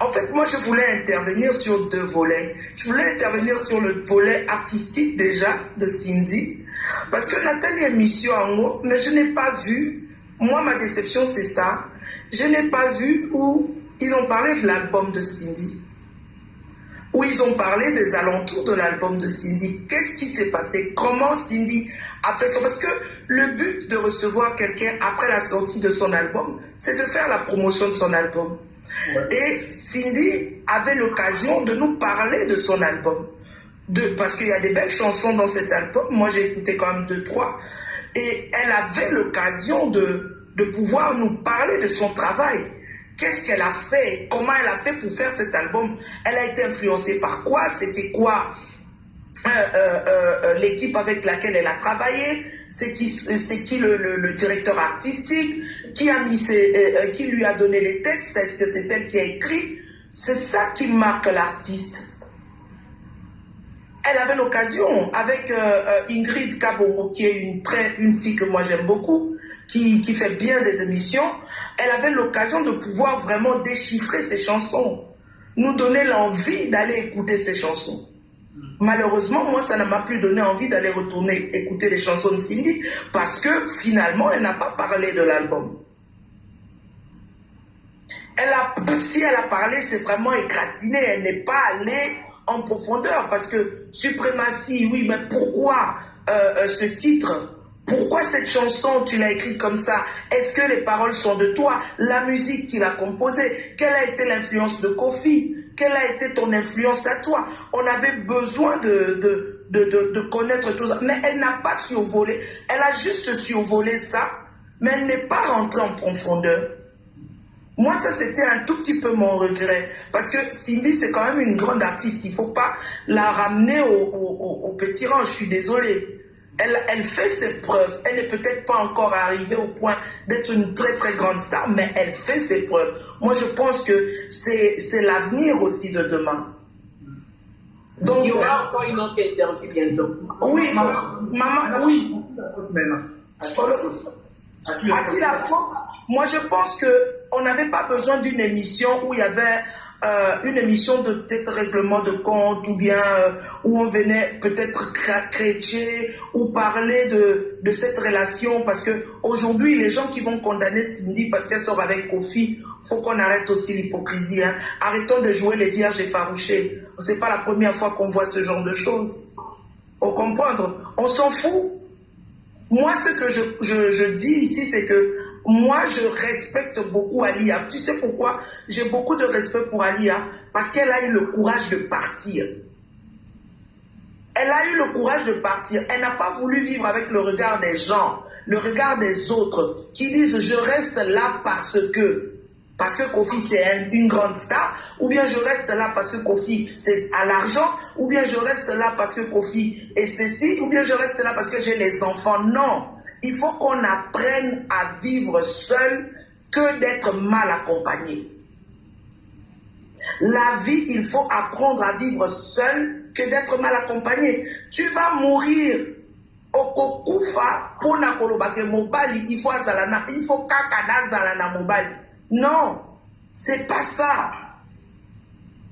En fait, moi, je voulais intervenir sur deux volets. Je voulais intervenir sur le volet artistique déjà de Cindy, parce que Nathalie est mission en haut, mais je n'ai pas vu, moi, ma déception, c'est ça, je n'ai pas vu où ils ont parlé de l'album de Cindy, où ils ont parlé des alentours de l'album de Cindy. Qu'est-ce qui s'est passé? Comment Cindy a fait ça? Parce que le but de recevoir quelqu'un après la sortie de son album, c'est de faire la promotion de son album. Ouais. Et Cindy avait l'occasion de nous parler de son album. Parce qu'il y a des belles chansons dans cet album. Moi, j'ai écouté quand même 2-3. Et elle avait l'occasion de pouvoir nous parler de son travail. Qu'est-ce qu'elle a fait? Comment elle a fait pour faire cet album? Elle a été influencée par quoi? C'était quoi l'équipe avec laquelle elle a travaillé? C'est qui le directeur artistique? Qui lui a donné les textes? Est-ce que c'est elle qui a écrit? C'est ça qui marque l'artiste. Elle avait l'occasion avec Ingrid Kabongo, qui est une fille que moi j'aime beaucoup, qui fait bien des émissions. Elle avait l'occasion de pouvoir vraiment déchiffrer ses chansons, nous donner l'envie d'aller écouter ses chansons. Malheureusement, moi, ça ne m'a plus donné envie d'aller retourner écouter les chansons de Cindy, parce que finalement, elle n'a pas parlé de l'album. Si elle a parlé, c'est vraiment égratigné, elle n'est pas allée en profondeur, parce que suprématie, oui, mais pourquoi ce titre? Pourquoi cette chanson, tu l'as écrite comme ça? Est-ce que les paroles sont de toi? La musique qu'il a composée? Quelle a été l'influence de Kofi? Quelle a été ton influence à toi? On avait besoin de connaître tout ça. Mais elle n'a pas survolé. Elle a juste survolé ça, mais elle n'est pas rentrée en profondeur. Moi, ça, c'était un tout petit peu mon regret. Parce que Cindy, c'est quand même une grande artiste. Il ne faut pas la ramener au petit rang. Je suis désolée. Elle fait ses preuves. Elle n'est peut-être pas encore arrivée au point d'être une très très grande star, mais elle fait ses preuves. Moi, je pense que c'est l'avenir aussi de demain. Donc, il y aura encore une autre interview bientôt. Oui, maman, oui. À qui la faute? Moi, je pense qu'on n'avait pas besoin d'une émission où il y avait une émission de peut-être règlement de compte, ou bien où on venait peut-être créer ou parler de cette relation, parce que aujourd'hui les gens qui vont condamner Cindy parce qu'elle sort avec Kofi, faut qu'on arrête aussi l'hypocrisie, hein. Arrêtons de jouer les vierges effarouchées. C'est pas la première fois qu'on voit ce genre de choses. Faut comprendre, on s'en fout. Moi, ce que je dis ici, c'est que moi, je respecte beaucoup Alia. Tu sais pourquoi? J'ai beaucoup de respect pour Alia. Parce qu'elle a eu le courage de partir. Elle a eu le courage de partir. Elle n'a pas voulu vivre avec le regard des gens, le regard des autres, qui disent « je reste là parce que Kofi c'est une grande star », ou bien « je reste là parce que Kofi c'est à l'argent », ou bien « je reste là parce que Kofi est ceci », ou bien « je reste là parce que j'ai les enfants ». Non, il faut qu'on apprenne à vivre seul que d'être mal accompagné. La vie, il faut apprendre à vivre seul que d'être mal accompagné. Tu vas mourir au kokufa pour na kolobake mobali, il faut kakana zalana mobali. Non, c'est pas ça.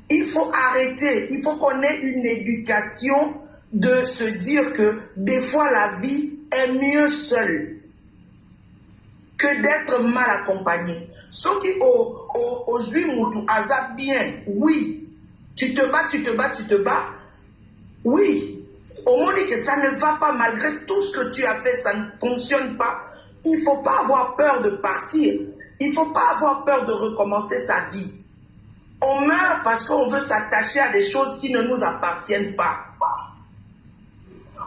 Il faut arrêter. Il faut qu'on ait une éducation de se dire que des fois la vie est mieux seule que d'être mal accompagné. Ceux qui aux Mutu azab bien, oui. Tu te bats. Oui. Au moment que ça ne va pas, malgré tout ce que tu as fait, ça ne fonctionne pas. Il ne faut pas avoir peur de partir. Il ne faut pas avoir peur de recommencer sa vie. On meurt parce qu'on veut s'attacher à des choses qui ne nous appartiennent pas.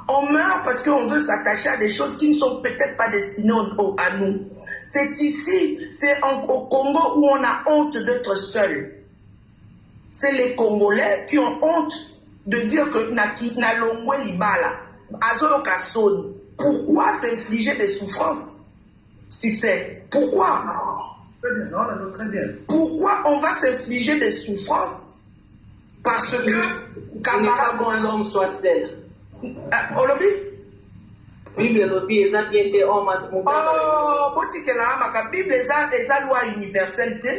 On meurt parce qu'on veut s'attacher à des choses qui ne sont peut-être pas destinées à nous. C'est ici, c'est au Congo où on a honte d'être seul. C'est les Congolais qui ont honte de dire que Nalongwe Libala, Azo Kasoni. Pourquoi s'infliger des souffrances? Succès. Pourquoi? Très bien. Pourquoi on va s'infliger des souffrances? Parce que camarade bon un homme soit seul. Olobi? Bible lobby eza bien te homme as Oh, botikela maka Bible eza loi universelle te.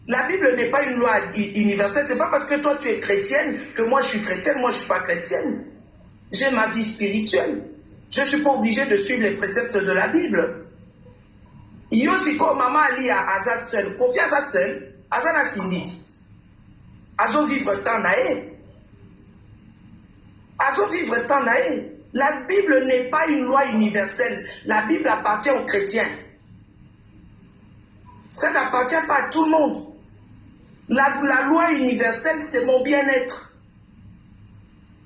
La Bible n'est pas une loi universelle. C'est pas parce que toi tu es chrétienne que moi je suis chrétienne, moi je suis pas chrétienne. J'ai ma vie spirituelle. Je suis pas obligée de suivre les préceptes de la Bible. Yosiko maman ali à Aza seul, Kofi Aza seul, Aza na sindit. Azo vivre tant nae. Azo vivre tant nae. La Bible n'est pas une loi universelle. La Bible appartient aux chrétiens. Ça n'appartient pas à tout le monde. La loi universelle, c'est mon bien-être.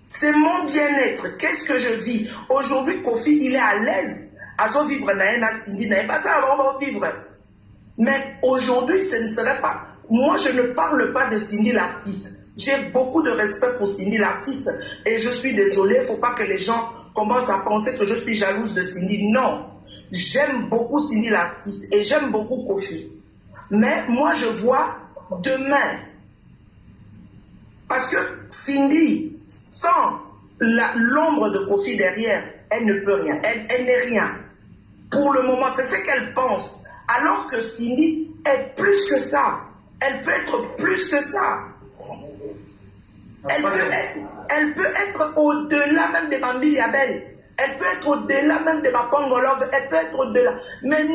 C'est mon bien-être. Qu'est-ce que je vis? Aujourd'hui, Kofi, il est à l'aise. Azo vivre naena Cindy, nae pas ça, on va vivre. Mais aujourd'hui, ce ne serait pas. Moi, je ne parle pas de Cindy l'artiste. J'ai beaucoup de respect pour Cindy l'artiste. Et je suis désolée, il ne faut pas que les gens commencent à penser que je suis jalouse de Cindy. Non. J'aime beaucoup Cindy l'artiste et j'aime beaucoup Kofi. Mais moi, je vois demain. Parce que Cindy, sans l'ombre de Kofi derrière, elle ne peut rien. Elle n'est rien. Pour le moment, c'est ce qu'elle pense. Alors que Cindy est plus que ça. Elle peut être plus que ça. Elle peut être au-delà même de Bambi Yabel. Elle peut être au-delà même de Bapongolov. Elle peut être au-delà. Mais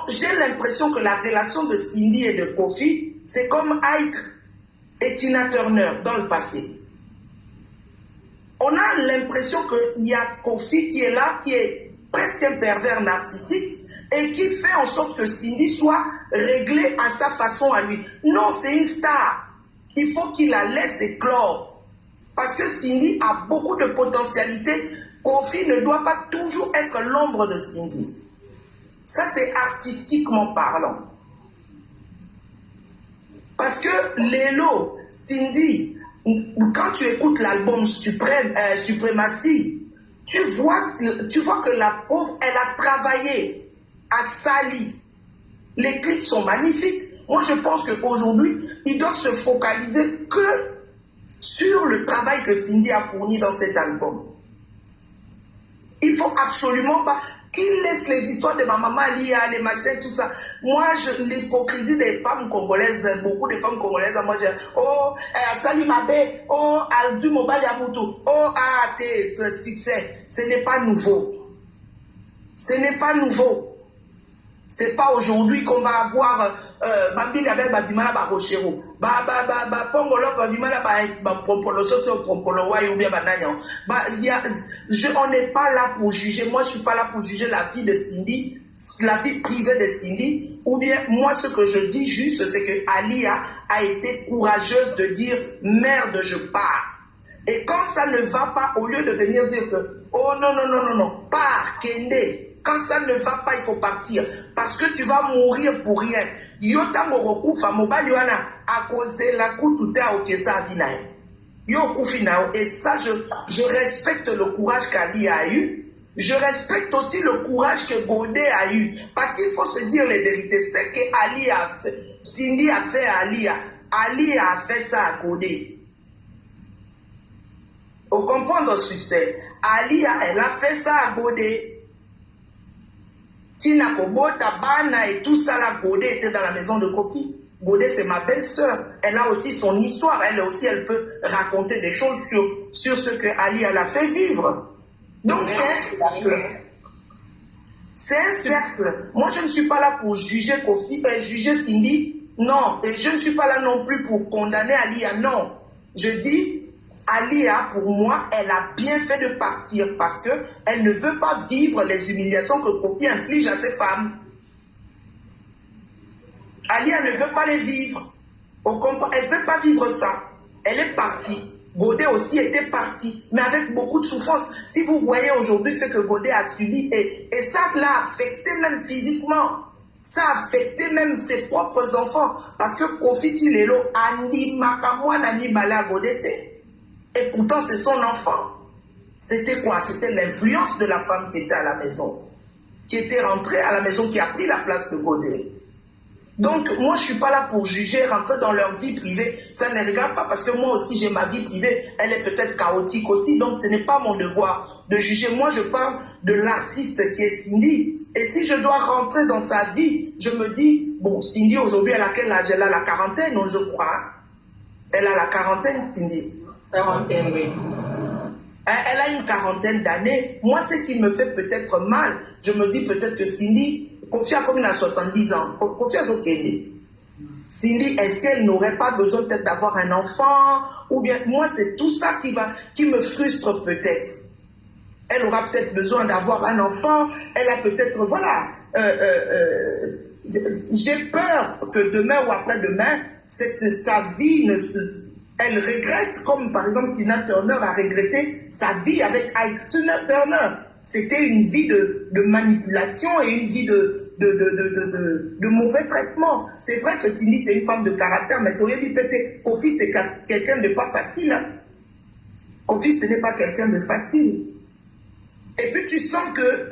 j'ai l'impression que la relation de Cindy et de Kofi, c'est comme Ike et Tina Turner dans le passé. On a l'impression qu'il y a Kofi qui est là, qui est presque un pervers narcissique et qui fait en sorte que Cindy soit réglée à sa façon à lui. Non, c'est une star. Il faut qu'il la laisse éclore. Parce que Cindy a beaucoup de potentialité. Kofi ne doit pas toujours être l'ombre de Cindy. Ça, c'est artistiquement parlant. Parce que Lelo, Cindy, quand tu écoutes l'album Suprématie, tu vois que la pauvre, elle a travaillé à Sali. Les clips sont magnifiques. Moi, je pense qu'aujourd'hui, il doit se focaliser que sur le travail que Cindy a fourni dans cet album. Il faut absolument pas qu'il laisse les histoires de ma maman Lia, les machins, tout ça. Moi, l'hypocrisie des femmes congolaises, beaucoup de femmes congolaises, moi, je oh, Sali Mabé, oh, Aldu Mobali Yamutu, oh, tes succès. Ce n'est pas nouveau. Ce n'est pas nouveau. C'est pas aujourd'hui qu'on va avoir Bambi Label Babimala Barochero. Pongolo Babimala Bampolo Soto Pompolo Wai ou bien Banagnan. On n'est pas là pour juger. Moi, je suis pas là pour juger la vie de Cindy, la vie privée de Cindy. Ou bien, moi, ce que je dis juste, c'est que Alia a été courageuse de dire merde, je pars. Et quand ça ne va pas, au lieu de venir dire que oh non, pars, Kende. Quand ça ne va pas, il faut partir. Parce que tu vas mourir pour rien. Yotango Rokufa, Mobali Wana, à cause de la Koututa Okesa Avinae. Yokufinao. Et ça, je respecte le courage qu'Ali a eu. Je respecte aussi le courage que Godé a eu. Parce qu'il faut se dire les vérités. C'est que Ali a fait. Cindy a fait à Ali. Ali a fait ça à Godé. Au comprendre le succès, Ali, elle a fait ça à Godé. Tina Kobota, Bana et tout ça là, Godé était dans la maison de Kofi. Godé, c'est ma belle-sœur. Elle a aussi son histoire. Elle aussi, elle peut raconter des choses sur ce que Ali elle a fait vivre. Donc, c'est un cercle. C'est un cercle. Moi, je ne suis pas là pour juger Kofi, juger Cindy. Non. Et je ne suis pas là non plus pour condamner Alia. Non. Je dis, Alia, pour moi, elle a bien fait de partir parce qu'elle ne veut pas vivre les humiliations que Kofi inflige à ses femmes. Alia ne veut pas les vivre. Elle ne veut pas vivre ça. Elle est partie. Godé aussi était parti, mais avec beaucoup de souffrance. Si vous voyez aujourd'hui ce que Godé a subi, et ça l'a affecté même physiquement. Ça a affecté même ses propres enfants. Parce que Kofi Tilelo, Andi Makamwa Nami Bala Godé. Et pourtant, c'est son enfant. C'était quoi? C'était l'influence de la femme qui était à la maison. Qui était rentrée à la maison, qui a pris la place de Godé. Donc, moi, je ne suis pas là pour juger, rentrer dans leur vie privée. Ça ne les regarde pas parce que moi aussi, j'ai ma vie privée. Elle est peut-être chaotique aussi. Donc, ce n'est pas mon devoir de juger. Moi, je parle de l'artiste qui est Cindy. Et si je dois rentrer dans sa vie, je me dis, bon, Cindy, aujourd'hui, elle a quel âge? Elle a la quarantaine, non, je crois. Elle a la quarantaine, Cindy. Quarantaine, oui. Elle a une quarantaine d'années. Moi, ce qui me fait peut-être mal, je me dis peut-être que Cindy, Kofi a comme il a 70 ans. Kofi a Zokende. Cindy, est-ce qu'elle n'aurait pas besoin peut-être d'avoir un enfant? Ou bien, moi, c'est tout ça qui me frustre peut-être. Elle aura peut-être besoin d'avoir un enfant. Elle a peut-être, voilà. J'ai peur que demain ou après-demain, sa vie elle regrette, comme par exemple Tina Turner a regretté sa vie avec Ike Turner. C'était une vie de manipulation et une vie de mauvais traitement. C'est vrai que Cindy, c'est une femme de caractère, mais tu aurais dit peut-être Kofi, c'est quelqu'un de pas facile. Hein? Kofi, ce n'est pas quelqu'un de facile. Et puis tu sens que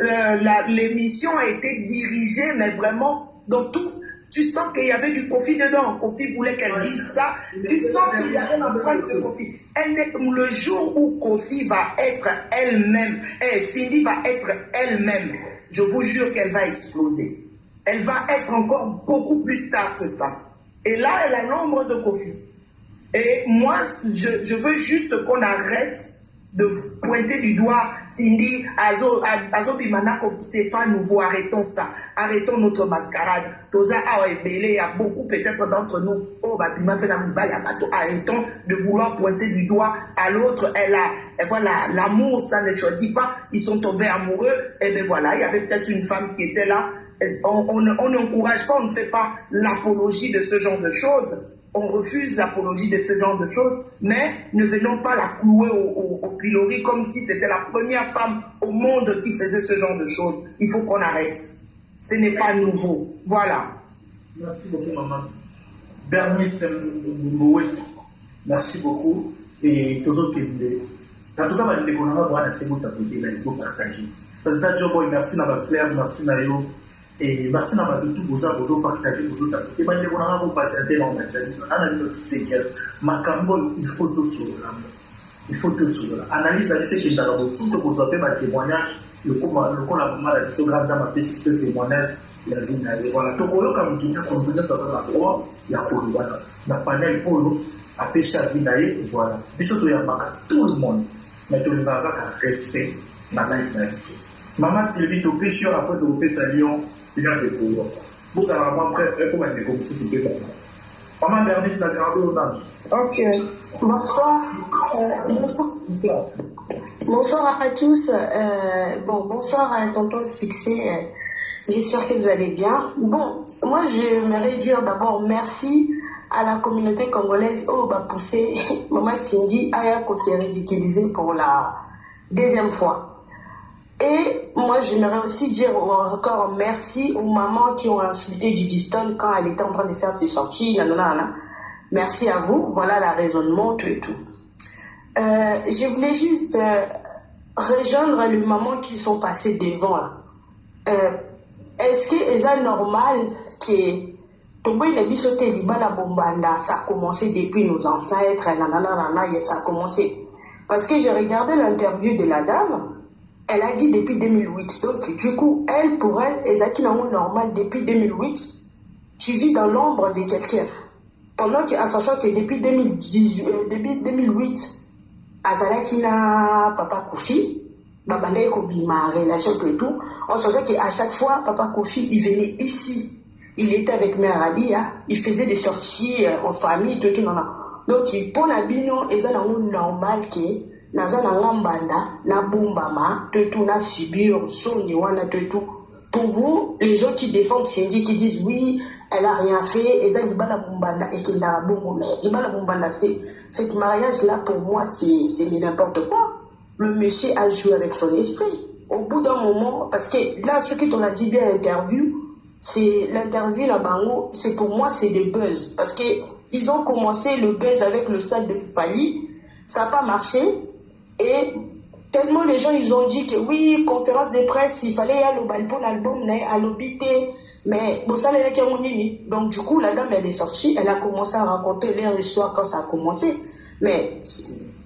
l'émission a été dirigée, mais vraiment dans tout. Tu sens qu'il y avait du Kofi dedans. Kofi voulait qu'elle dise ça. Tu sens qu'il y avait une empreinte de Kofi. Le jour où Kofi va être elle-même, Cindy va être elle-même, je vous jure qu'elle va exploser. Elle va être encore beaucoup plus star que ça. Et là, elle a l'ombre de Kofi. Et moi, je veux juste qu'on arrête de pointer du doigt Cindy, Azo Bimana, c'est pas nouveau, arrêtons ça, arrêtons notre mascarade. Toza Awebele, il y a beaucoup peut-être d'entre nous, arrêtons de vouloir pointer du doigt à l'autre, voilà, l'amour, ça ne choisit pas, ils sont tombés amoureux, et bien voilà, il y avait peut-être une femme qui était là, on n'encourage pas, on ne fait pas l'apologie de ce genre de choses. On refuse l'apologie de ce genre de choses, mais ne venons pas la clouer au pilori comme si c'était la première femme au monde qui faisait ce genre de choses. Il faut qu'on arrête. Ce n'est pas nouveau. Voilà. Merci beaucoup, maman. Bernice Mboué, merci beaucoup. Et tous autres qui en tout cas, je vais vous partager. Parce que Joboy, merci à ma Claire, merci à Yo. Et merci à tout vous avez partagé vous autres. Et maintenant, on va patienter dans la tête. Il faut tout sur l'amour. Il faut tout sur l'amour. Analyse la liste qui est dans le titre, vous avez un témoignage. Le coup, la maman a dit ce grand dame a fait ce témoignage. Il y a une voilà. Donc, on a dit que son bonheur, ça va la droit. Il y a quoi, voilà. La panel pour a péché à Vinaye, voilà. Mais surtout, il y a tout le monde. Mais tout le monde a respect dans la life. Maman Sylvie, tu péché après tu péché à Lyon. Il y a des cours. Vous allez avoir prêt pour mettre des cours sous le pétard. Maman Bernice l'a gardé au temps. Ok. Bonsoir. Bonsoir. Bonsoir à tous. Bonsoir à Tonton Succès. J'espère que vous allez bien. Bon, moi j'aimerais dire d'abord merci à la communauté congolaise pour ces Maman Cindy Ayako s'est ridiculisée pour la deuxième fois. Et moi, j'aimerais aussi dire encore merci aux mamans qui ont insulté Didi Stone quand elle était en train de faire ses sorties. Merci à vous. Voilà la raisonnement, tout et tout. Je voulais juste rejoindre les mamans qui sont passées devant. Est-ce que c'est normal que ça a commencé depuis nos ancêtres, ça a commencé. Parce que j'ai regardé l'interview de la dame. Elle a dit depuis 2008. Donc, du coup, pour elle, Ezaki Nango normal depuis 2008. Tu vis dans l'ombre de quelqu'un. Pendant que, en sachant que depuis 2008, Azalaki na Papa Kofi, Babandai Kobima, relation et tout, en sachant qu'à chaque fois, Papa Kofi, il venait ici. Il était avec Mère Ali, il faisait des sorties en famille, tout, tout, non. Donc, pour Nabino, Ezaki Nango normal que naza na ngambanda na bumbama tout na subir soni wana tout. Pour vous, les gens qui défendent Cindy, qui disent oui, elle a rien fait, et ça libala bumbanda et qu'il a bon mais libala bumbanda cet mariage là pour moi c'est n'importe quoi. Le monsieur a joué avec son esprit. Au bout d'un moment, parce que là ce que on a dit bien à l'interview, c'est l'interview là-bas, c'est pour moi c'est des buzz parce que ils ont commencé le buzz avec le stade de Fali, ça n'a pas marché. Et tellement les gens ils ont dit que oui, conférence de presse, il fallait y aller au balcon l'album à l'obité, Mais bon, ça, donc du coup, la dame, elle est sortie, elle a commencé à raconter leur histoire quand ça a commencé. Mais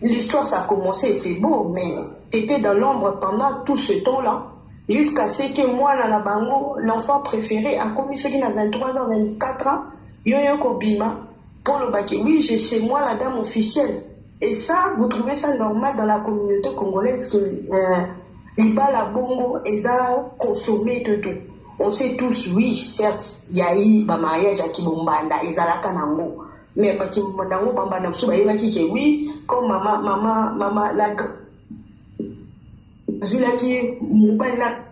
l'histoire, ça a commencé, c'est beau, mais t'étais dans l'ombre pendant tout ce temps-là, jusqu'à ce que moi, dans la bango, l'enfant préféré a commis ce qu'il a 23 ans, 24 ans, Yo-Yo Kobima, pour le baquet. Oui, c'est moi la dame officielle. Et ça, vous trouvez ça normal dans la communauté congolaise que Ibala Bongo est à consommer de tout. On sait tous, oui, certes, il y a eu un mariage à Kibombanda, et à la Kanango. Mais Kibombanda, oui, comme maman, la Zulaki, Moubala.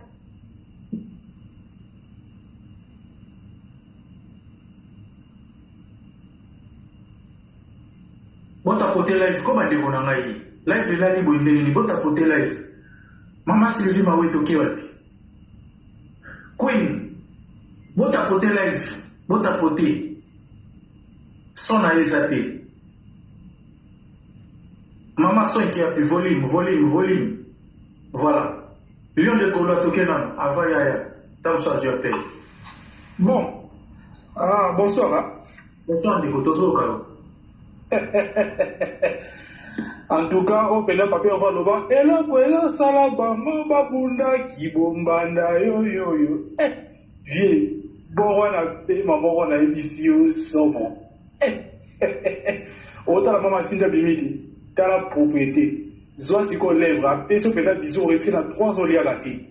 Bon tapoter live comme à dégonner live est là libre ni bon tapoter live. Maman Sylvie m'a oué toqué ouais. Queen, bon tapoter live, bon tapoter. Son à exaté. Maman son qui a pu volume. Voilà. Lion de Golo a toqué nan avant yaya. Tam so je paye. Bon. Ah bonsoir. Hein? Bonsoir de Kotozo Kalo. En tout cas, on peut papier on va le bas. Et là, voilà, salaba, mamba bunda, kibombanda, yo. Vieux, bon, on a payé maman, on a émission saumon. Autant la maman Sinda Bimiti, t'as la propriété. Zoa si qu'on lève, à payer ce pédale bisou, rester dans 3 ans liés à la thé.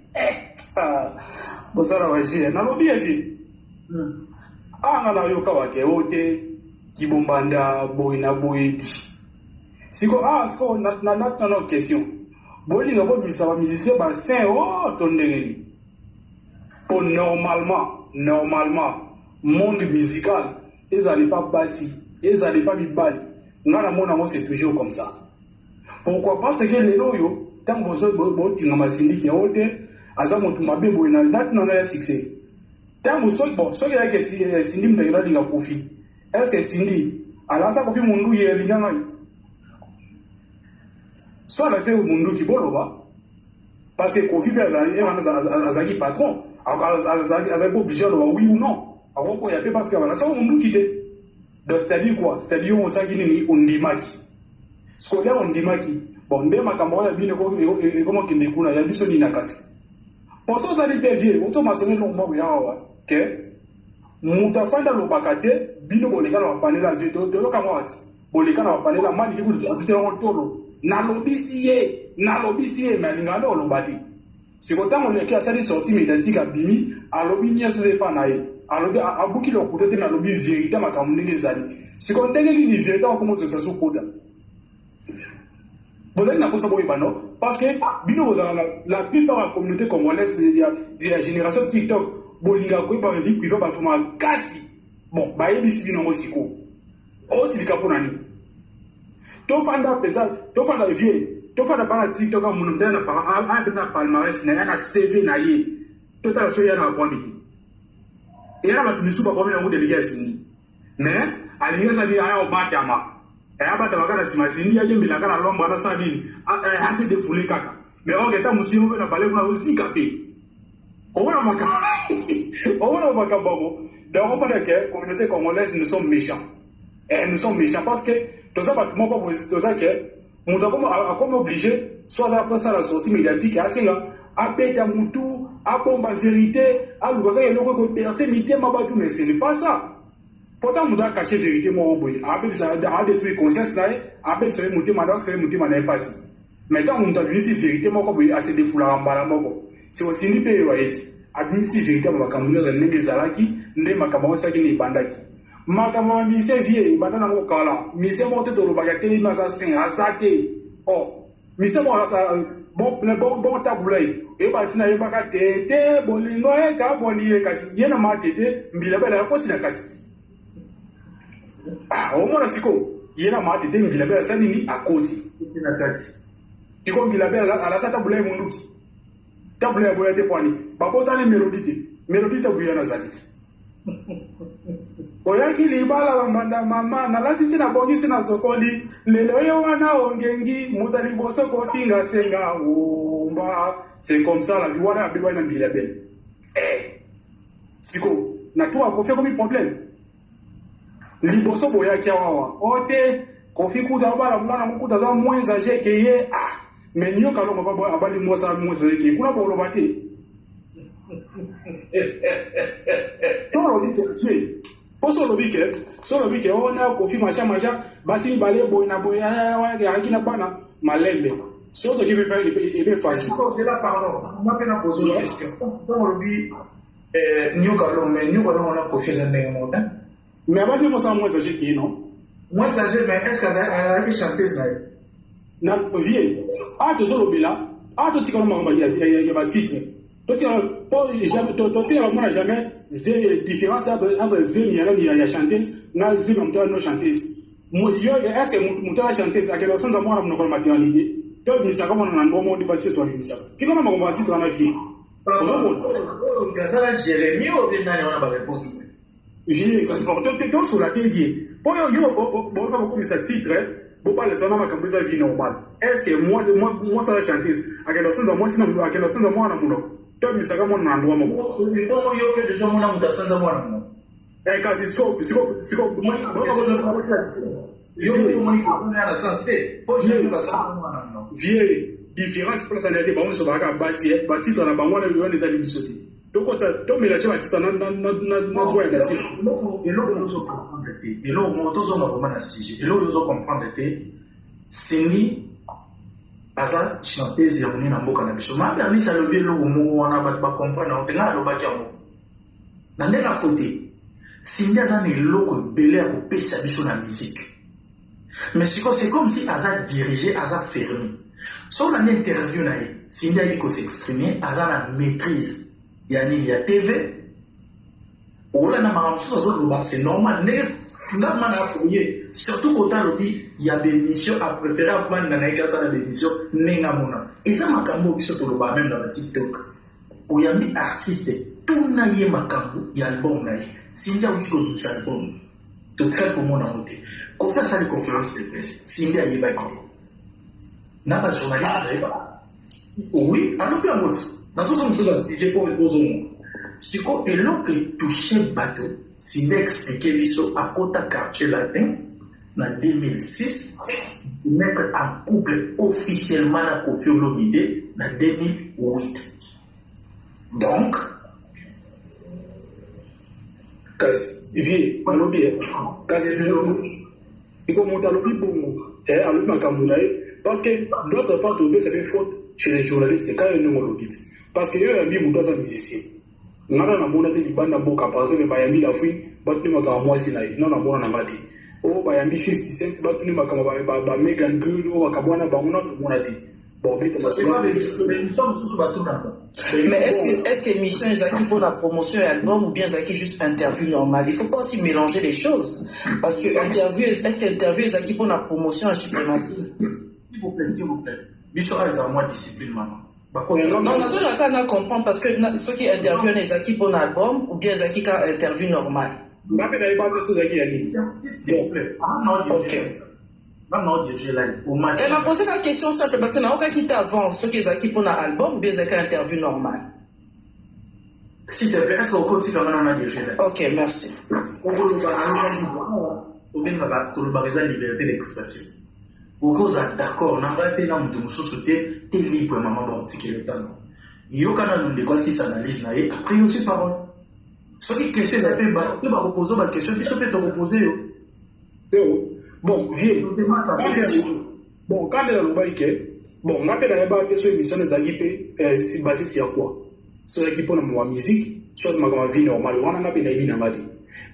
Bon, ça la va gérer. N'a pas bien dit. Ah, on a yo kawake, ote. Kibombanda boina boedi siko siko na question boli ngabo misaba musicien ba saint ton ndengeni pour normalement monde musical ils allaient pas bassi ils allaient pas bibali ngana mona mo c'est toujours comme ça pourquoi parce que les loyo tant bozo bo tinga masindiki ote aza motu mabe boina na ya succès tant bozo bon so ya ke sindi mdengela dinga kofi. Est-ce que Cindy, alors ça confie mon loup hier, l'ingana. Soit la fait mon loup qui boloba, parce que Kofi Azagi patron, Azagi obligé de oui ou non. Alors qu'on y a pas parce que voilà, ça mon loup qui était. Donc c'est-à-dire quoi? C'est-à-dire on s'agit ni on dimaki. Scolaire on dimaki. Bon, dès ma camarade a bien comment qu'il découle, il y a du soni nakati. Pour ça, d'aller vieux, automatisé non moi bien que. Mutafanda lobakate bino boleka na panela video de lokamwati boleka na panela mali ku abite ontolo na lobisi ye malinga ndo lobati sikotango leki asali sorti médiatique abimi alobi nyeso ze pa na ye alobi abuki lokutote na lobi vérité makamundenge zali sikondenge ni vérité ko mo se sokoda bozali na kosa boye bano parce que bino bozala la plupart de la communauté congolaise de la génération TikTok bolinga ko ba vie privé ba tuma kasi bon ba yebisi bino mosiko o silika pona ni to fanda vie to fanda bana TikTok mun ndana pa na palmarès na CV na ye to ta so ya na kwandi era ba tumusuba kwa mena ngode ligasi mais aliza ni aya obatama abata kana simasindi aje milaka na lomba na sabini hasi de fule kaka mais on geta musimo na bale kuna usika pe on va Makababo. Donc, on parle que la communauté congolaise, nous sommes méchants. Et nous sommes méchants parce que, tout ça, moi, pas pour ça que, nous sommes obligés, soit après ça, la sortie médiatique, à Singa, à péter à Moutou, à bomber la vérité, à l'ouvrage, et l'ouvrage, percer, mais ce n'est pas ça. Pourtant, nous devons cacher la vérité, moi, après, ça a détruit la conscience, après, ça va monter, ma passé. Maintenant, nous devons dire la vérité, moi, comme il assez de foulard en bas, c'est aussi une période. Admisi vérité makambo za ndenge zalaki nde makambo saki ni bandaki makambo mise vie bandana ngo kala mise monte to robaka tele masa sin azate mise mo sa bon tabulai e batina ye baka tete bolingo e ka boni e kasi yena ma tete mbila bela ko tina katiti o mona siko yena ma tete mbila bela sani ni akoti tina kati tiko mbila bela ala sa tabulai munduki tabula ya boyate pwani babota le melodie tabuya na zaliti oyaki libala bambanda mama na lati sina bongi sina sokoli lelo yo wana ongengi mutali boso ko finga senga omba c'est comme ça la vie wana abeba na bila belle siko na to Kofi comme problème liboso boya kiawa ote Kofi kuta bala mwana mukuta za moins âgé que ye mais nyo kalongo ba abali mosa âgé que kuna bo lobate toro dit poso lobike so lobike ona Kofi macha basi bale boina boya ya kina bana malembe so to give be facile c'est là pardon moi que na poser la question donc lobi nyo kalongo mais nyo kalongo na Kofi za ndenge mota mais abali mosa moins âgé que non moins âgé mais est-ce qu'elle a chanteuse là na vie to so lobila to tikana mamba ya ba titre to tia po jamais to tia mona jamais différence entre zemi ya chanteuse na zemi mto no chanteuse yo est-ce que mto chanteuse akela sonza mwana mnoko maternité to ni saka mona na ngomo ndi passer so ni saka tikana mamba titre na vie Gazala Jérémie ou bien nani on a pas réponse vie quand to sur la télé po yo bon comme ça titre bon pas les gens makambo za vie normale est-ce que moi ça chanteuse akela sonza moi sina akela sonza mwana mnoko to ni saka mona na ngomo comment yo que déjà mona mutasanza mwana mnoko quand siko vie différence pour ça n'était pas on se va basi ba titre na bango na yo n'état libisoti donc to mélanger ba titre na quoi ya titre et là on se comprendre et là on to so vraiment na sujet et là on se comprendre sini aza chanteuse ya moni na mboka na biso ma berni ça le bien logo mo wana ba comprendre on tenga lo ba kiamo na ndena foté Cindy a un loco belé à pesa biso na musique. Mais c'est comme si Aza dirigeait, Aza fermé. Sur l'interview, Cindy a dit qu'on s'exprimait, Aza la maîtrise. Il y a TV. Oh là, c'est normal. Surtout quand il y a des missions à préférer avant des missions. Et ça, Makambo, même dans le TikTok. Où il y a des artistes, tout n'a pas Makambo, il y a album. Cindy a eu tout ça album. Tout ça pour mon amour. Qu'on fait ça les conférences de presse. Cindy a eu pas n'a pas de journaliste. Oui, alors bien d'autres. Dans ce sens, j'ai pas répondu. C'est quoi et là que touché bateau. Cindy a expliqué l'histoire à Kota quartier latin en 2006. Mettre en couple officiellement à Koffi Olomide en 2008. Donc, kasi vie malobi kasi il faut monter lobby bongo et alobi makambo na parce que d'autre part trouver c'est une faute chez les journalistes quand ils n'ont lobby parce que eux ami muto za musicien ngana na mona te libanda mboka par exemple bayambi la fui batuni makambo mwasi na non na mona na ngati o bayambi 50 cents batuni makambo ba Megan Good o akabwana bangona to mona te. Mais est-ce que mission est pour la promotion et album ou bien est juste interview normale? Il ne faut pas aussi mélanger les choses. Parce que interview, est-ce que interview est pour la promotion et suprématie? S'il vous plaît. Mission est à moi discipline, maman. Non, dans ce cas, on comprend parce que ceux qui interviewent est pour un album ou bien est qui interview normale. S'il vous plaît. Ok. Elle m'a posé la question simple parce que n'a aucun qui t'avant ceux qui ont pour un album ou bien c'est une interview normale. S'il te plaît, est-ce qu'on continue à dire ok, merci. On va liberté d'expression. Vous cause d'accord, on va être dans le société, t'es libre, maman, dans le talent. Il y a un de quoi si ça analyse, après aussi parole. Ceux qui question, ils appellent, ils vont reposer ma question, ils sont peut reposer. Bon, vieux. Bon, quand elle a le baïké, bon, on appelle la barre sur l'émission des équipes, c'est basé sur quoi? Sur l'équipe pour la musique, soit ma vie normale, on a appelé la vie normale.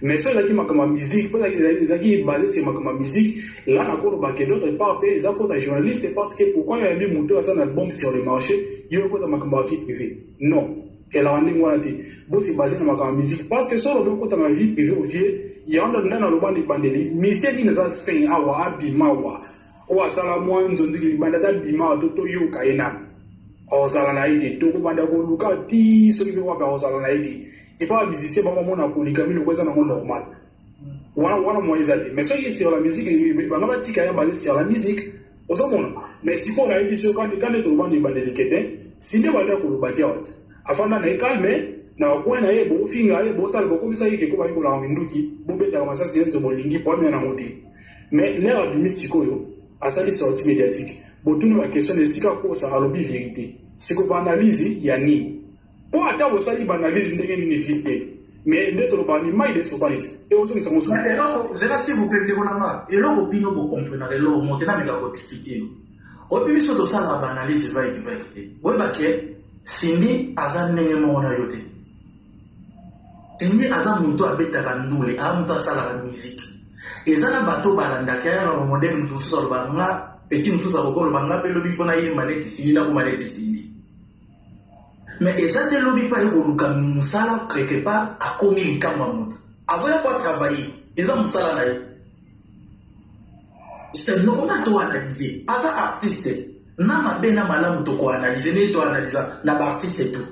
Mais sur l'équipe ma musique, pour les équipes basées sur ma musique, là, on a encore le baïké, d'autres part, les affaires des journalistes, parce que pourquoi il y a mis mon tour à un album sur le marché, il y a encore ma vie privée. Non. Elle a rendu moi la tête. Bon, c'est basé sur ma musique. Parce que sur le côté de ma vie privée, au vieux, il y a un autre de bandeli, mais si elle n'a pas awa abimawa, ou à Salamouan, Zonzi, Bandada Bima, Toto Yoka Enam, ou Salanaïdi, Toko Bandago Luka, Ti, celui qui va faire Salanaïdi. Et pas musicien, pas mon polygamie, le voisin normal. Voilà, moi, ils allaient. Mais ceux qui sont sur la musique, ils vont pas dire qu'il y a basé sur la musique. Au second, mais si on a une édition quand les bandes de bandeli, si les valeurs pour le bâtir, afin d'en calmer, na kwa na ye bo finga ye bo sala bo komisa yeke ko ba yiko la minduki bo beta ma sasi yenzo bolingi po na ngote mais l'air du mysikoyo a sali sortie médiatique bo tunu la question de sika ko sa alobi vérité siko ba analyse ya nini po ata bo sali ba analyse ndenge nini vérité mais ndetolo ba ni mai de so banit et ozo ni sango so zela s'il vous plaît ndekona et lo bino bo comprendre lo mo tena meka ko expliquer o puis biso to sala ba analyse va vérité bo ba ke Sindi azan ndenge moko na yo te. Sindi azan mutu abetaka ndule, mutu asalaka musique. Eza na bato balandaka ya na modele mutu mosusu aloba nga petit mosusu akokoloba nga mpe lobi fona yemba neti Sindi nakoma neti Sindi. Mais eza te lobi mpa ekoluka mosala quelque part akomi likambo ya moto. Azoya po atravailler, eza mosala na ye. C'est normal to analyser. Aza artiste. Na mabe na malamu to ko analyser ne to analyser na ba artiste tout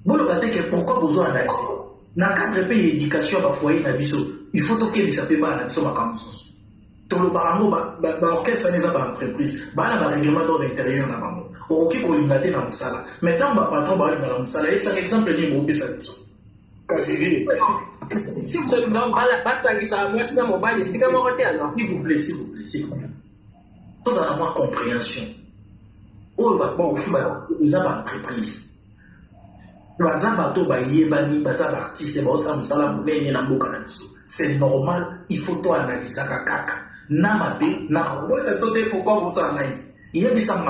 bolo bateke pourquoi besoin analyser na cadre pays éducation ba foyer na biso il faut to ke bisa pe ba na biso makamso to lo ba ngo ba orchestre na za ba entreprise ba na ba règlement d'ordre intérieur na bango o ki ko lingate na musala mais tant ba patron ba na musala et ça exemple ni mo bisa biso kasi si vous avez batangisa moi c'est mon bail c'est comme côté alors s'il vous plaît tous en avoir compréhension. Oh, bon, ils ont une entreprise. C'est normal, il faut tout analyser. Namabe, namabe, c'est ça pourquoi vous en avez. Il y a des sangs.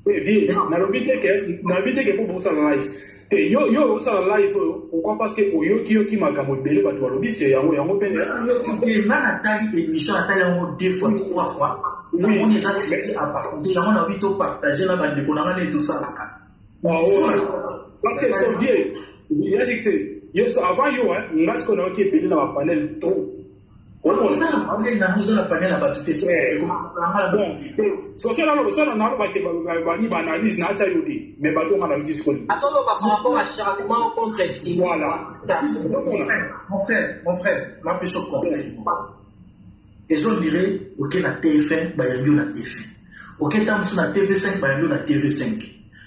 Oui, na l'obité que pour vous en live. Yo ça live pourquoi parce que yo qui m'a camobelé ba to lobi c'est yango pene yo na tali émission atali yango 2 fois 3 fois on les a sélectés à partager on a envie de partager na bande ko na tout ça là parce que c'est vieux il y a c'est juste avant yo ngas ko na qui belé na panel trop on ça na panel là ba tout est bon so na ba ke ba ni ba analyse na cha yodi mais ba to ngana ki skoli attends par rapport à changement contre si voilà mon frère ma question conseil et je dirais OK na TF1 ba yambi na TF1 OK tam sur na TV5 ba yambi na TV5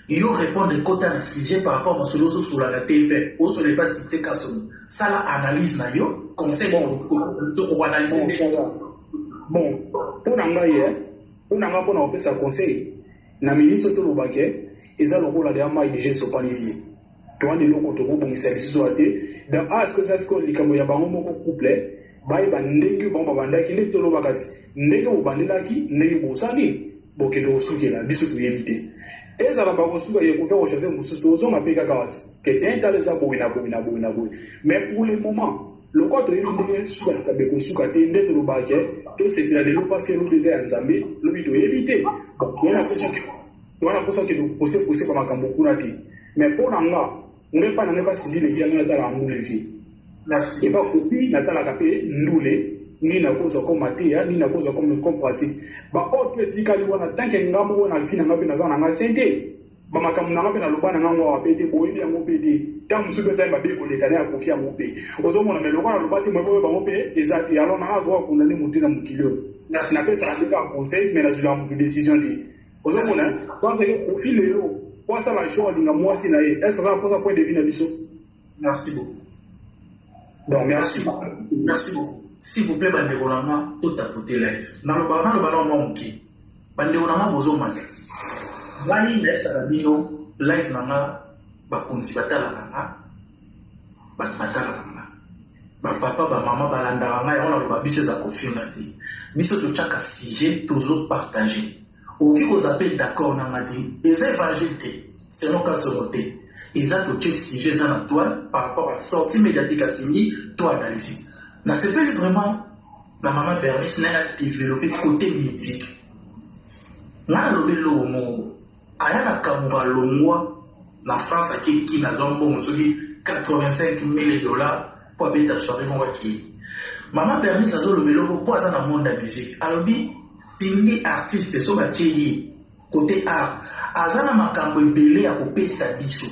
ils répondre quota na sujet par rapport à solo sur la TF1 ou sur les pas c'est cas ça la analyse na yo conseil pour analyser bon pour ngai on a pas na pesa conseil na minute to lobake eza lokola de ama IDG Sopanivier to ande loko to ko bongisa liso ate da est-ce que ça se ko likambo ya bango moko couple bai ba ndenge bomba bandaki ndenge to lobakati ndenge obandelaki ndenge bosani boke do sukela biso to yelite ezala ba ko suka ye ko faire rechercher mususu to zo mapeka kawati que tenta les aboina mais pour le moment le quoi to yelite suka ka be ko suka te ndenge to lobake to c'est bien de l'eau parce que l'eau déjà nzambe lobi to éviter bon on a pensé que poser par makambo kuna ti mais pour nanga ngepa na ngepa sindi le yanga tala ngule vi merci et pas fopi na tala kapé ndule ni na koza comme matia ni na koza comme pratique ba autre etikali wana tanke ngambo wana vi na ngabe na zana nga sente ba makambo na ngabe na lobana ngango wa pete boyebi yango pete tam sube za ba be ko le tane akofia mope ozo mona me lobana lobati mo ba mope ezati alors na droit kuna ni mutina mukilio na pesa andika conseil mais na zula mu décision di ozo mona parce que au fil lelo kwa ça la show dinga mwasi na ye est-ce que ça pose un point de vue na biso merci beaucoup donc merci beaucoup s'il vous plaît bande kolanga tout à côté live na lo ba no moki bande kolanga bozo masa ngai na ça bino live nanga ba konzi batala nanga ba papa ba maman balanda ngai on a ba biso za confirmer te biso to chaka sujet toujours partager oki ko zapper d'accord nanga te les évangile c'est non cas noté ils ont tout sujet za na toi par rapport à sortie médiatique à signer toi analyser na c'est pas vraiment la maman Bernice n'a développé côté médiatique na lo belo mo aya na kamura longwa la France a qui na zombo mosoki $85,000 pour habiter soirée mon qui maman Bernice a zo le belo pour ça dans monde de musique alobi sindi artiste so ba tchei côté art azana makambo ebele ya kopesa biso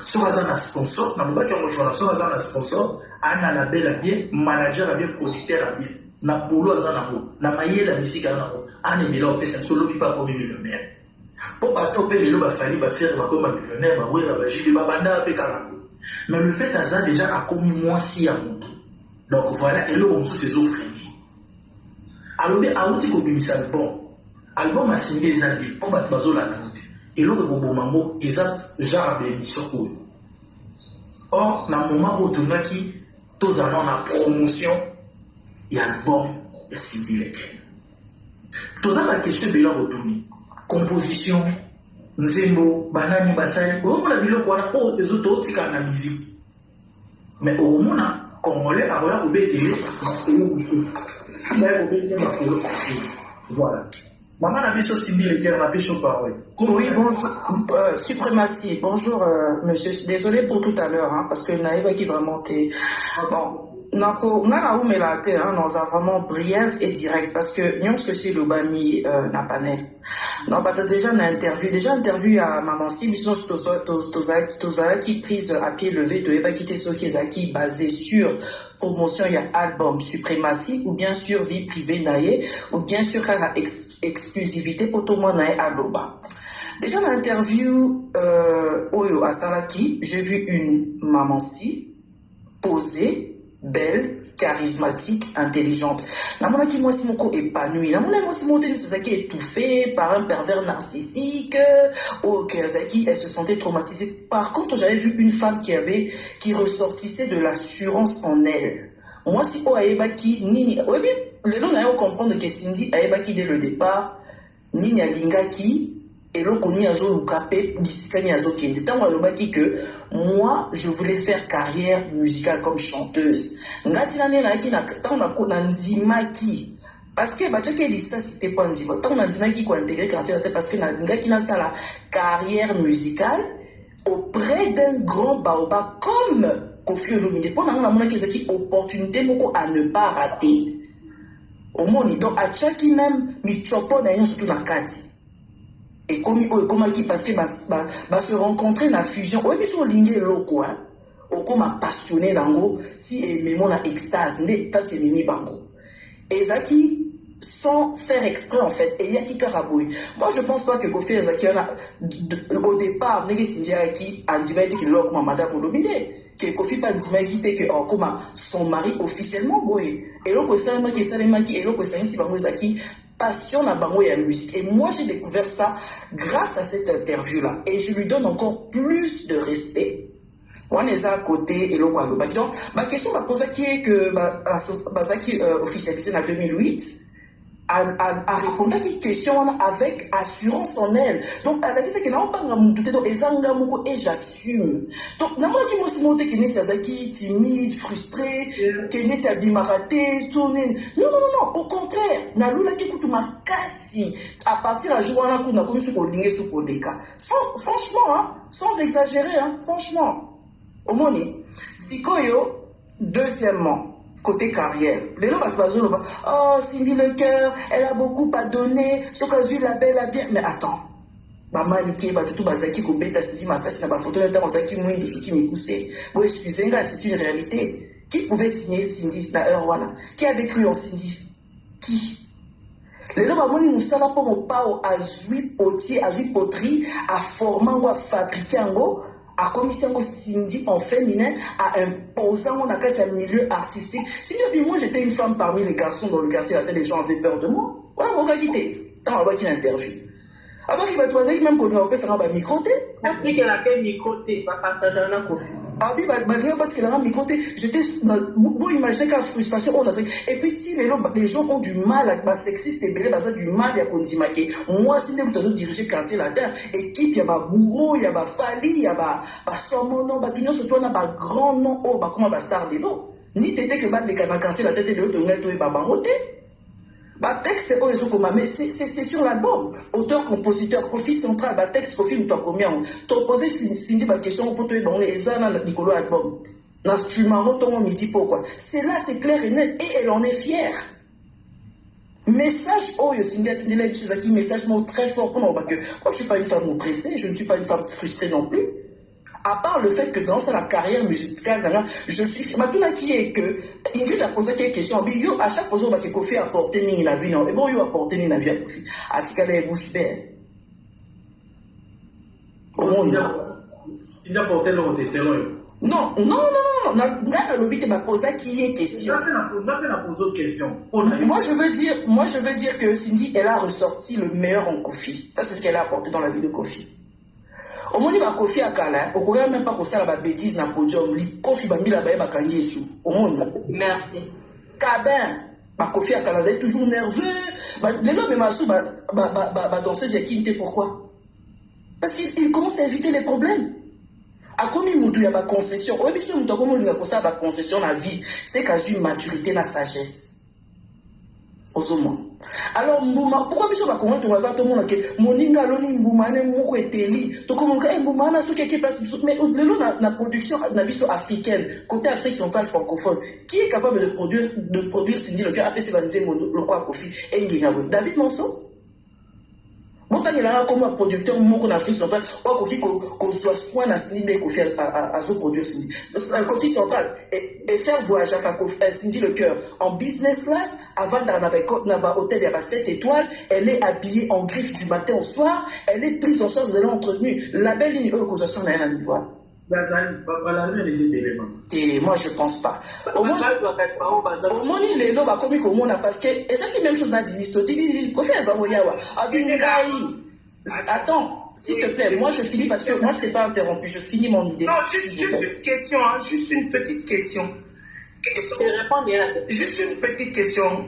so azana sponsor na bobaki ngo jona so azana sponsor ana label bien manager bien producteur bien na bolo azana ko na mayela musique ana ko ana mila opesa so lobi pas comme millionnaire Pour bateau payer le bafali va faire comme un millionnaire va oui va j'ai des babanda pékala. Mais le fait ça déjà a commis moins si à mon. Donc voilà et là on se ses offres. Alors bien à outil comme ça album a signé les années pour battre bazo la note. Et là au bon moment exact genre d'émission. Or dans le moment où tu as qui tous en la promotion il y a album et Cindy Lequel. Tous la question de la retourner. Composition, nzembo, banani basali, on a bilo quoi pour les autres qui la musique. Mais au moment congolais a rien obéi voilà. Maman a vu ça Cindy Lequel on a fait parole. Oui, bonjour, suprématie. Bonjour, monsieur. Désolé pour tout à l'heure, hein, parce que Naïba qui vraiment t'es. Bon. On a vraiment brief et direct parce que nous ceci le bami n'a pas net. Non, bah déjà interview à maman si mission toza qui prise à pied levé de eba quitter ce qui est basé sur promotion il y a album suprématie ou bien sur vie privée naïe ou bien sur exclusivité pour tout le monde naïe aloba. Déjà dans l'interview Oyo à Salaki, j'ai vu une maman si posée, belle, charismatique, intelligente. Namona qui moi si mon co épanoui. Namona moi si mon tennis c'est ça qui est étouffé par un pervers narcissique. Ou Kazaki elle se sentait traumatisée. Par contre j'avais vu une femme qui ressortissait de l'assurance en elle. Moi si o aebaki nini. Oui bien les gens n'ont comprendre que Cindy aebaki dès le départ. Nini alingaki. Et l'on connaît à zo lukape bisikani à zo kende. Tant alobaki que moi je voulais faire carrière musicale comme chanteuse. Ngati nane na ki na tant na ko na ndimaki. Parce que bato qui dit ça c'était pas ndima. Tant na ndimaki ko intégrer carrière parce que na ngaki na ça la carrière musicale auprès d'un grand baobab comme Koffi Olomide. Pour na mona ki zaki opportunité moko à ne pas rater. Au monde donc à chaque même mi chopo na yon surtout na kati. Et comme qui parce que se rencontrer dans la fusion oui mais sur ligne loko hein au comme passionné dango si et mon extase n'est pas c'est mini bango et Zaki sans faire exprès en fait et Yaki Karaboui moi je pense pas que Koffi Zaki au départ n'est Cindia qui a dit que l'on comme madame Olomide que Koffi pas dit que comme son mari officiellement boy et l'autre ça qui ça qui et l'autre ça si bango Zaki passion à bango et à musique. Et moi, j'ai découvert ça grâce à cette interview-là. Et je lui donne encore plus de respect. On est à côté et l'on va le donc, ma question m'a posé qui est que Bazaki officialisé en 2008 a répondu à une question avec assurance en elle. Donc, elle a dit que n'a pas de donc et j'assume. Donc, n'a pas dit moi si monté que Zaki timide, frustré, que n'est abimaraté, tourné. Non, au contraire, n'a lula qui coûte ma cassi à partir de la journée où on a commis ce qu'on dingue sur le cas. Franchement, hein, sans exagérer, hein, franchement. Au moins, si Koyo, deuxièmement, côté carrière, les gens vont oh Cindy Lequel, elle a beaucoup à donner, ce qu'a vu la belle a bien, mais attends, Manike, tout bazaki ko beta Cindy Massasi na ba photo de temps zaki mwindu ce qui m'écoutait. Bon excusez-moi, c'est une réalité. Qui pouvait signer Cindy na heure voilà? Qui avait cru en Cindy? Qui? Les gens vont nous ça pour mon pas à Zui potier, à Zui poterie, à former à fabriquer à commission Cindy en féminin, à imposant mon accueil un milieu artistique. Si moi j'étais une femme parmi les garçons dans le quartier, les gens avaient peur de moi. Voilà mon gars quitté. Tant on va qu'il interview. Alors qu'il va choisir même qu'on a ça va microter. Après qu'elle a fait microter, va partager un coup. Ah oui, malgré parce qu'il a microté, j'étais beaucoup imaginé qu'à frustration on a et puis si les gens ont du mal à sexiste et belé basa du mal à kondimaké. Moi si des gens diriger quartier la terre, équipe y a ba bourreau, y a ba fali, y a ba somono, ba tunyo surtout on a ba grand nom oh ba comment ba star de l'eau. Ni tété que ba de quartier la tête de l'autre ngal to ba bangoté. Bah texte c'est sur l'album. Auteur, compositeur, Koffi central, bah texte Koffi nous t'en combien. T'as posé Cindy ma question pour te dire les ans dans Nicolo album. L'instrument ton midi pourquoi. C'est là c'est clair et net et elle en est fière. Message oh Cindy a tenu là qui message très fort pour moi que moi je suis pas une femme oppressée, je ne suis pas une femme frustrée non plus. À part le fait que dans la carrière musicale, je suis. Maintenant, qui est que. Ingrid a posé quelques questions. À chaque fois, on va que Koffi apporter la vie. Et bon, il a apporté la vie à Koffi. Atikale bouche belle. Il a porté le côté sérieux. Non, dans le lobby, tu m'as posé qui est question. Moi, je veux dire que Cindy, elle a ressorti le meilleur en Kofi. Ça, c'est ce qu'elle a apporté dans la vie de Kofi. Au moment où Kofi a calé, on ne regarde même pas qu'on sait la bêtise dans le podium. Kofi Bambi la baie bakangi sous. Au monde. Merci. Cabin. Kofi a calé, elle est toujours nerveux. Les lois, même sous, danseuse, il y a pourquoi? Parce qu'il commence à éviter les problèmes. A comme il y a une concession, oui, bien sûr, il y a une concession dans la vie, c'est qu'il y a une maturité, la sagesse. Aux hommes. Alors, pourquoi bien sûr, tout le monde que Moninga, Loni, Mbouma, Moko et Teli, tout le monde, Mbouma, na sous quelque place, mais la production africaine, côté Afrique centrale francophone, qui est capable de produire Cindy le cœur, après c'est le quoi, Kofi, et David Monson? Bon, il y a comme un producteur en Afrique centrale, qu'on soit soin à Cindy Kofi à produire Cindy. Kofi central et faire voyager à Cindy le cœur en business class avant dans un hôtel à 7 étoiles. Elle est habillée en griffe du matin au soir. Elle est prise en charge de l'entretenu. La belle ligne causation n'a rien à voir. Moi je pense pas. Au moins il est là comme on a parce que et ça qui même chose dans dit Kofi Azamoyawa attends s'il te plaît, moi je finis parce que moi je t'ai pas interrompu, je finis mon idée. Non, juste une question, juste une petite question. Juste une petite question.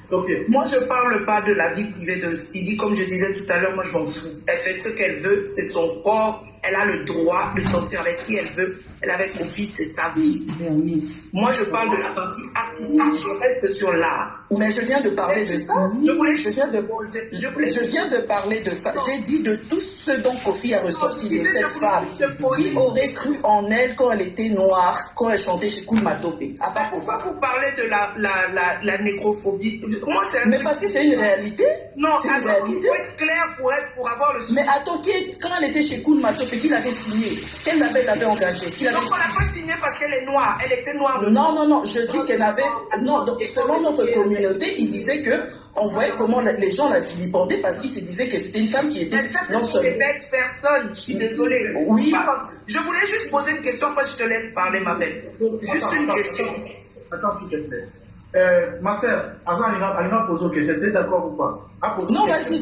Okay. Moi, je parle pas de la vie privée de Sidi, comme je disais tout à l'heure, moi je m'en fous. Elle fait ce qu'elle veut, c'est son corps, elle a le droit de sortir avec qui elle veut. Elle avec mon fils, c'est sa vie. Moi, je parle de la partie artistique, je reste sur l'art. Mais je viens de parler de ça. Je viens de parler de ça. J'ai dit de tout ce dont Kofi a ressorti de cette femme. Qui aurait cru en elle quand elle était noire, quand elle chantait chez Koul Matopé? À part pourquoi vous parlez de la négrophobie? Moi, mais parce que c'est une réalité. Non, c'est une réalité. Il faut être clair pour avoir le souci. Mais attends, quand elle était chez Koul Matopé, qui l'avait signé? Quel label l'avait engagé? Donc on l'a pas signé parce qu'elle est noire. Elle était noire. Non. Je dis qu'elle avait. Non, selon notre communauté, il disait que on voyait comment les gens la vilipendaient parce qu'ils se disaient que c'était une femme qui était. Mais ça, c'est pour les bêtes personnes. Je suis désolée. Oui. Je voulais juste poser une question, après je te laisse parler, ma belle. Juste une question. Attends, s'il te plaît. Ma sœur, avant, elle m'a posé une question. T'es d'accord ou pas? Non, vas-y.